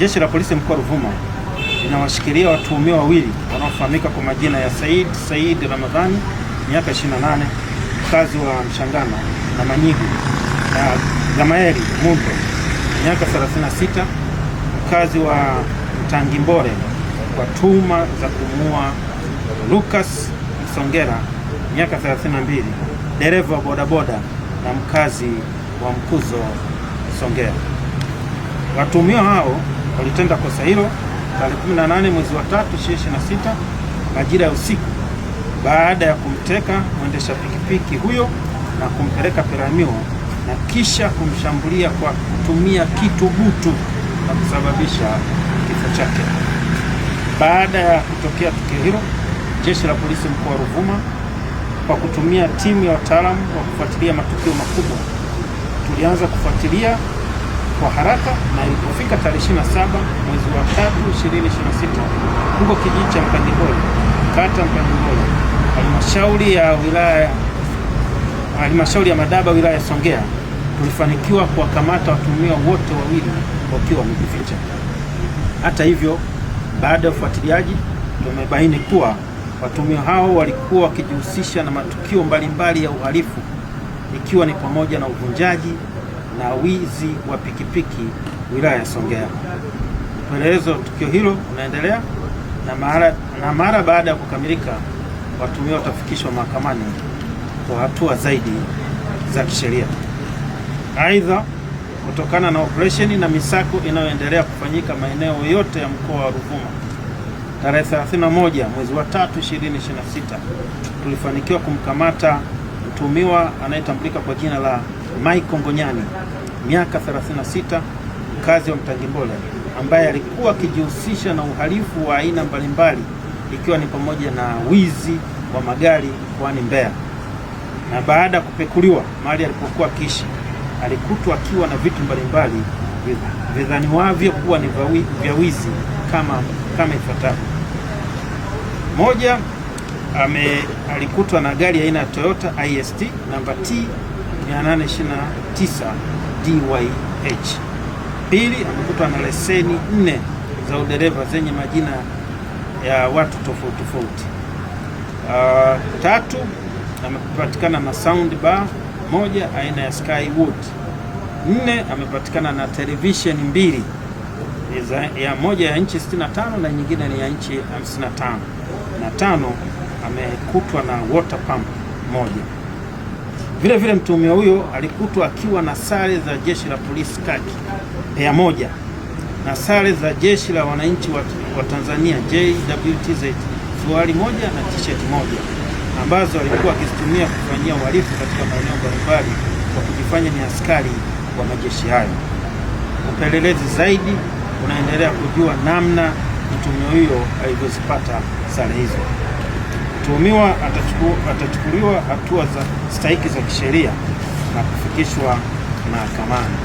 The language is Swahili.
Jeshi la Polisi mkoa wa Ruvuma linawashikilia watuhumiwa wawili wanaofahamika kwa majina ya Said Ramadhani miaka 28, mkazi wa Mshangano na Manyigu, na Gamaeli Munto miaka 36, mkazi wa Mtangimbole, kwa tuhuma za kumuua Lucas Msongera miaka 32, dereva wa bodaboda na mkazi wa Mkuzo Songea. Watuhumiwa hao walitenda kosa hilo tarehe 18 mwezi wa 3 2026 majira ya usiku, baada ya kumteka mwendesha pikipiki huyo na kumpeleka Peramiho na kisha kumshambulia kwa kutumia kitu butu na kusababisha kifo chake. Baada ya kutokea tukio hilo, Jeshi la Polisi mkoa wa Ruvuma kwa kutumia timu ya wataalamu wa kufuatilia matukio makubwa tulianza kufuatilia kwa haraka, na ilipofika tarehe 27 mwezi wa 3 2026 huko kijiji cha Mtangimbole, kata Mtangimbole, halmashauri ya Madaba, wilaya ya Songea, tulifanikiwa kuwakamata watuhumiwa wote wawili wakiwa wamejificha. Hata hivyo, baada ya ufuatiliaji tumebaini kuwa watuhumiwa hao walikuwa wakijihusisha na matukio mbalimbali ya uhalifu, ikiwa ni pamoja na uvunjaji na wizi wa pikipiki wilaya ya Songea. Upelelezi wa tukio hilo unaendelea na mara baada ya kukamilika, watuhumiwa watafikishwa mahakamani kwa hatua zaidi za kisheria. Aidha, kutokana na operesheni na misako inayoendelea kufanyika maeneo yote ya mkoa wa Ruvuma, tarehe 31 mwezi wa 3 2026 tulifanikiwa kumkamata mtuhumiwa anayetambulika kwa jina la Michael Ngonyani miaka 36, mkazi wa Mtangimbole, ambaye alikuwa akijihusisha na uhalifu wa aina mbalimbali, ikiwa ni pamoja na wizi wa magari mkoani Mbeya. Na baada ya kupekuliwa mahali alipokuwa akiishi, alikutwa akiwa na vitu mbalimbali vidhaniwavyo kuwa ni vya wizi kama ifuatavyo. Moja, alikutwa na gari aina ya Toyota IST namba T 829 DYH. Pili, amekutwa na leseni 4 za udereva zenye majina ya watu tofauti tofauti. Tatu, amepatikana na sound bar moja aina ya Skywood. 4, amepatikana na television 2, ya moja ya inchi 65 na nyingine ni ya inchi 55. Na 5, amekutwa na water pump moja. Vile vile mtuhumiwa huyo alikutwa akiwa na sare za Jeshi la Polisi kaki ya moja na sare za Jeshi la Wananchi wa Tanzania JWTZ suruali moja na t-shirt moja, ambazo alikuwa akizitumia kufanyia uhalifu katika maeneo mbalimbali kwa kujifanya ni askari wa majeshi hayo. Upelelezi zaidi unaendelea kujua namna mtuhumiwa huyo alivyozipata sare hizo. Mtuhumiwa atachukuliwa hatua za stahiki za kisheria na kufikishwa mahakamani.